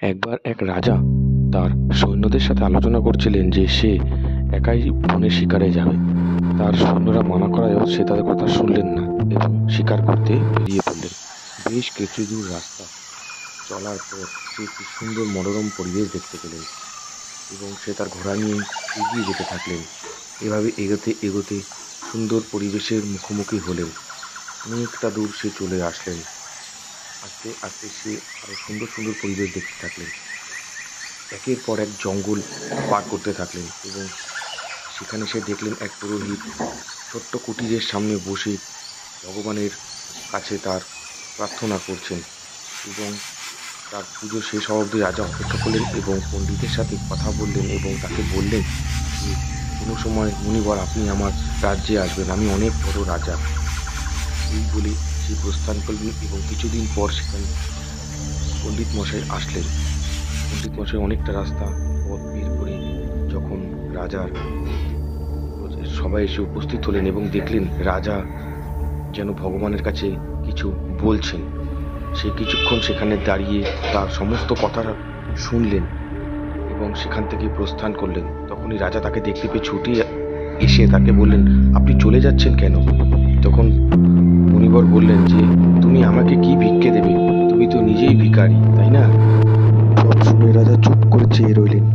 একবার এক রাজা তার সৈন্যদের সাথে আলোচনা করছিলেন যে সে একাই বনে শিকারে যাবে। তার সৈন্যরা মানা করায়ও সে তাদের কথা শুনলেন না এবং শিকার করতে বেরিয়ে পড়লেন। বেশ কিছু দূর রাস্তা চলার পর সে একটি সুন্দর মনোরম পরিবেশ দেখতে পেলেন এবং সে তার ঘোড়া নিয়ে এগিয়ে যেতে থাকলেন। এভাবে এগোতে এগোতে সুন্দর পরিবেশের মুখোমুখি হলেন। অনেকটা দূর সে চলে আসলেন। আস্তে আস্তে সে আরো সুন্দর সুন্দর পরিবেশ দেখতে থাকলেন। একের পর এক জঙ্গল পার করতে থাকলেন এবং সেখানে সে দেখলেন এক পুরোহিত ছোট্ট কুটিরের সামনে বসে ভগবানের কাছে তার প্রার্থনা করছেন এবং তার পুজো শেষ হওয়া অবধি রাজা অপেক্ষা করলেন এবং পণ্ডিতের সাথে কথা বললেন এবং তাকে বললেন যে কোনো সময় মুনিবর আপনি আমার রাজ্যে আসবেন, আমি অনেক বড় রাজা। এই বলে সে প্রস্থান করলেন এবং কিছুদিন পর সেখানে পণ্ডিত মশাই আসলেন। পণ্ডিত মশাই অনেকটা রাস্তা পথ বের করে যখন রাজার সবাই এসে উপস্থিত হলেন এবং দেখলেন রাজা যেন ভগবানের কাছে কিছু বলছেন, সে কিছুক্ষণ সেখানে দাঁড়িয়ে তার সমস্ত কথা শুনলেন এবং সেখান থেকে প্রস্থান করলেন। তখনই রাজা তাকে দেখতে পেয়ে ছুটে এসে তাকে বললেন, আপনি চলে যাচ্ছেন কেন? তখন মুনিবর বললেন যে তুমি আমাকে কি ভিক্ষে দেবে, তুমি তো নিজেই ভিখারি, তাই না? সব শুনে রাজা চুপ করে চেয়ে রইলেন।